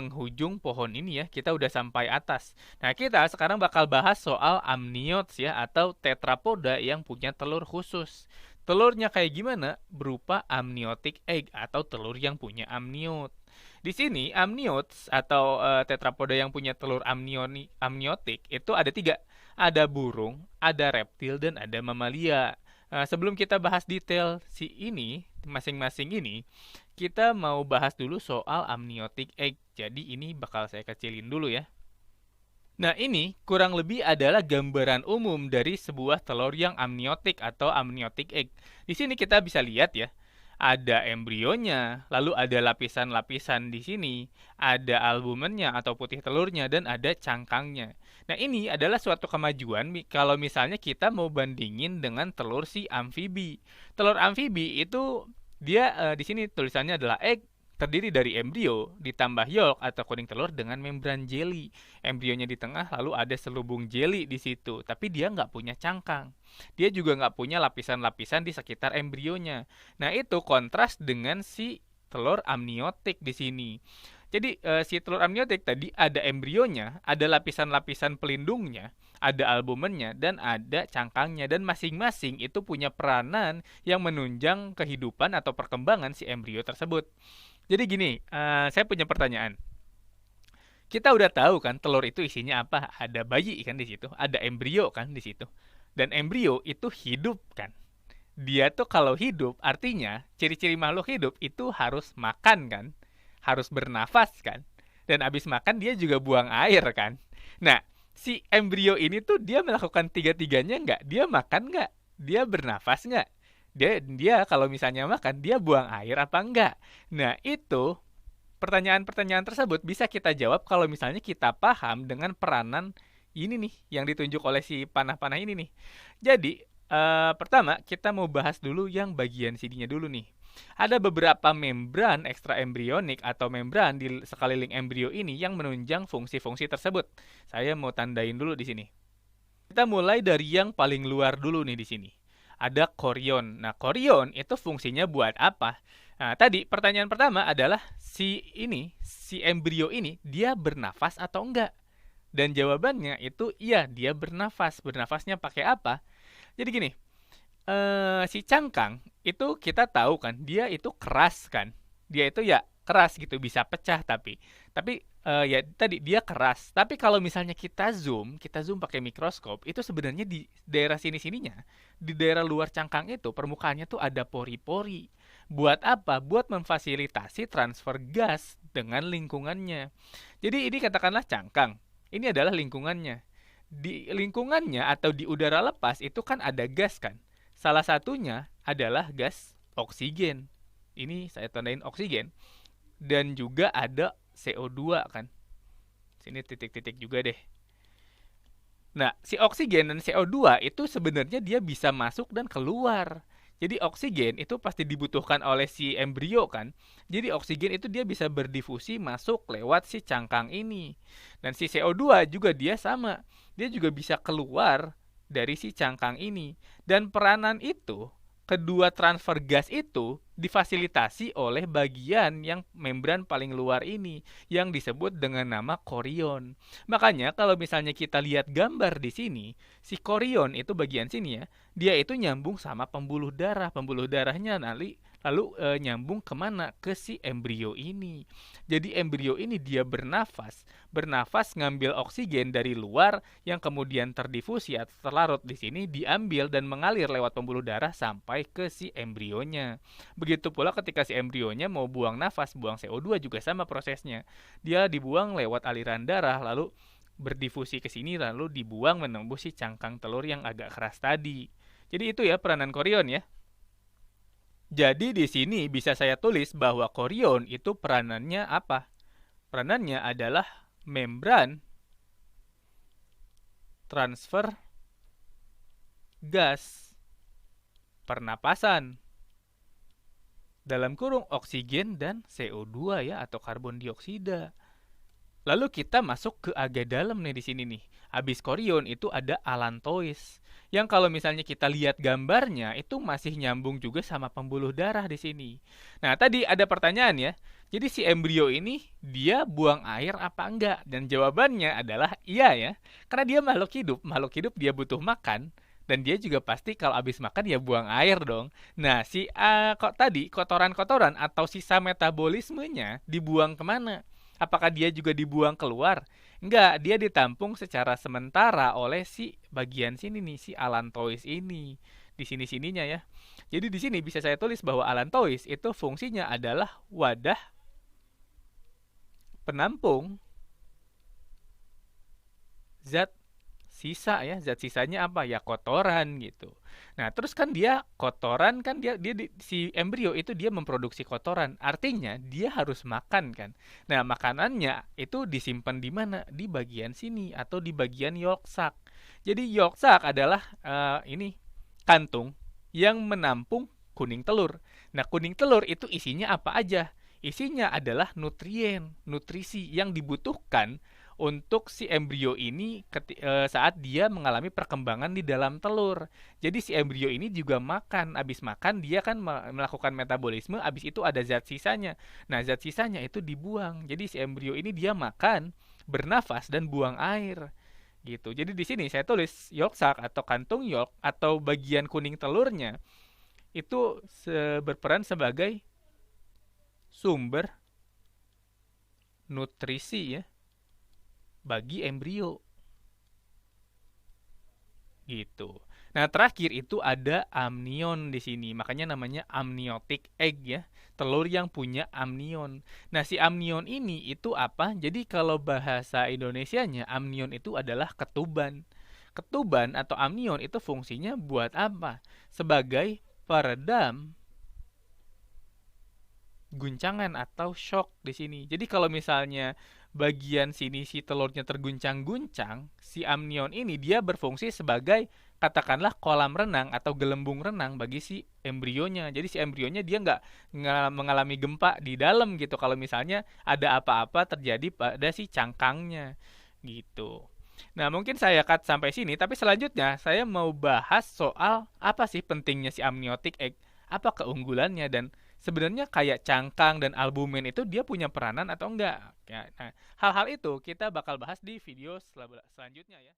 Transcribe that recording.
penghujung pohon ini ya, kita udah sampai atas. Nah, kita sekarang bakal bahas soal amniotes ya, atau tetrapoda yang punya telur khusus. Telurnya kayak gimana? Berupa amniotic egg atau telur yang punya amniot. Di sini amniotes atau tetrapoda yang punya telur amniotik itu ada tiga. Ada burung, ada reptil, dan ada mamalia. Sebelum kita bahas detail si ini, masing-masing ini, kita mau bahas dulu soal amniotic egg. Jadi ini bakal saya kecilin dulu ya. Nah, ini kurang lebih adalah gambaran umum dari sebuah telur yang amniotik atau amniotic egg. Di sini kita bisa lihat ya, ada embrionya, lalu ada lapisan-lapisan di sini, ada albumennya atau putih telurnya, dan ada cangkangnya. Nah, ini adalah suatu kemajuan kalau misalnya kita mau bandingin dengan telur si amfibi. Telur amfibi itu dia di sini tulisannya adalah egg, terdiri dari embrio ditambah yolk atau kuning telur dengan membran jelly. Embrionya di tengah, lalu ada selubung jelly di situ, tapi dia nggak punya cangkang. Dia juga nggak punya lapisan-lapisan di sekitar embrionya. Nah, itu kontras dengan si telur amniotik di sini. Jadi si telur amniotik tadi ada embrionya, ada lapisan-lapisan pelindungnya, ada albumennya, dan ada cangkangnya. Dan masing-masing itu punya peranan yang menunjang kehidupan atau perkembangan si embrio tersebut. Jadi gini, saya punya pertanyaan. Kita udah tahu kan telur itu isinya apa? Ada bayi kan di situ, ada embrio kan di situ. Dan embrio itu hidup kan. Dia tuh kalau hidup artinya ciri-ciri makhluk hidup itu harus makan kan, harus bernafas kan. Dan abis makan dia juga buang air kan. Nah, si embrio ini tuh dia melakukan tiga-tiganya nggak? Dia makan nggak? Dia bernafas nggak? Dia kalau misalnya makan dia buang air apa enggak? Nah, itu pertanyaan-pertanyaan tersebut bisa kita jawab kalau misalnya kita paham dengan peranan ini nih yang ditunjuk oleh si panah-panah ini nih. Jadi, pertama kita mau bahas dulu yang bagian sininya dulu nih. Ada beberapa membran ekstraembrionik atau membran di sekeliling embrio ini yang menunjang fungsi-fungsi tersebut. Saya mau tandain dulu di sini. Kita mulai dari yang paling luar dulu nih di sini. Ada korion. Nah, korion itu fungsinya buat apa? Nah, tadi pertanyaan pertama adalah si embrio ini, dia bernafas atau enggak? Dan jawabannya itu iya, dia bernafas. Bernafasnya pakai apa? Jadi gini, si cangkang itu kita tahu kan, dia itu keras kan. Dia itu ya keras gitu, bisa pecah tapi ya tadi dia keras. Tapi kalau misalnya kita zoom pakai mikroskop, itu sebenarnya di daerah sini-sininya, di daerah luar cangkang itu permukaannya tuh ada pori-pori. Buat apa? Buat memfasilitasi transfer gas dengan lingkungannya. Jadi ini katakanlah cangkang. Ini adalah lingkungannya. Di lingkungannya atau di udara lepas itu kan ada gas kan. Salah satunya adalah gas oksigen. Ini saya tandain oksigen. Dan juga ada CO2 kan. Sini titik-titik juga deh. Nah, si oksigen dan CO2 itu sebenarnya dia bisa masuk dan keluar. Jadi oksigen itu pasti dibutuhkan oleh si embrio kan. Jadi oksigen itu dia bisa berdifusi masuk lewat si cangkang ini. Dan si CO2 juga dia sama. Dia juga bisa keluar dari si cangkang ini. Dan peranan itu, kedua transfer gas itu difasilitasi oleh bagian yang membran paling luar ini yang disebut dengan nama korion. Makanya kalau misalnya kita lihat gambar di sini, si korion itu bagian sini ya, dia itu nyambung sama pembuluh darah. Pembuluh darahnya lalu nyambung kemana? Ke si embrio ini. Jadi embrio ini dia bernafas ngambil oksigen dari luar yang kemudian terdifusi atau terlarut di sini, diambil dan mengalir lewat pembuluh darah sampai ke si embrionya. Begitu pula ketika si embrionya mau buang nafas, buang CO2 juga sama prosesnya. Dia dibuang lewat aliran darah lalu berdifusi ke sini lalu dibuang menembus si cangkang telur yang agak keras tadi. Jadi itu ya peranan korion ya. Jadi di sini bisa saya tulis bahwa korion itu peranannya apa? Peranannya adalah membran transfer gas pernapasan dalam kurung oksigen dan CO2 ya atau karbon dioksida. Lalu kita masuk ke agak dalam nih di sini nih. Habis korion itu ada allantois. Yang kalau misalnya kita lihat gambarnya itu masih nyambung juga sama pembuluh darah di sini. Nah, tadi ada pertanyaan ya. Jadi si embrio ini dia buang air apa enggak? Dan jawabannya adalah iya ya. Karena dia makhluk hidup dia butuh makan dan dia juga pasti kalau habis makan ya buang air dong. Nah, si kok tadi kotoran-kotoran atau sisa metabolismenya dibuang kemana? Apakah dia juga dibuang keluar? Enggak, dia ditampung secara sementara oleh si bagian sini nih, si allantois ini. Di sini-sininya ya. Jadi di sini bisa saya tulis bahwa allantois itu fungsinya adalah wadah penampung zat sisa ya. Zat sisanya apa? Ya kotoran gitu. Nah, terus kan dia kotoran kan si embrio itu dia memproduksi kotoran. Artinya dia harus makan kan. Nah, makanannya itu disimpan di mana? Di bagian sini atau di bagian yolk sac. Jadi yolk sac adalah ini kantung yang menampung kuning telur. Nah, kuning telur itu isinya apa aja? Isinya adalah nutrien, nutrisi yang dibutuhkan untuk si embrio ini saat dia mengalami perkembangan di dalam telur. Jadi si embrio ini juga makan, habis makan dia kan melakukan metabolisme, habis itu ada zat sisanya. Nah, zat sisanya itu dibuang. Jadi si embrio ini dia makan, bernafas dan buang air. Gitu. Jadi di sini saya tulis yolk sac atau kantung yolk atau bagian kuning telurnya itu berperan sebagai sumber nutrisi ya bagi embrio gitu. Nah, terakhir itu ada amnion di sini. Makanya namanya amniotic egg ya. Telur yang punya amnion. Nah, si amnion ini itu apa? Jadi kalau bahasa Indonesianya, amnion itu adalah ketuban. Ketuban atau amnion itu fungsinya buat apa? Sebagai peredam guncangan atau shock di sini. Jadi kalau misalnya bagian sini si telurnya terguncang-guncang, si amnion ini dia berfungsi sebagai katakanlah kolam renang atau gelembung renang bagi si embrionya. Jadi si embrionya dia nggak mengalami gempa di dalam gitu. Kalau misalnya ada apa-apa terjadi pada si cangkangnya gitu. Nah, mungkin saya cut sampai sini, tapi selanjutnya saya mau bahas soal apa sih pentingnya si amniotic egg, apa keunggulannya dan sebenarnya kayak cangkang dan albumin itu dia punya peranan atau enggak. Ya, nah, hal-hal itu kita bakal bahas di video selanjutnya ya.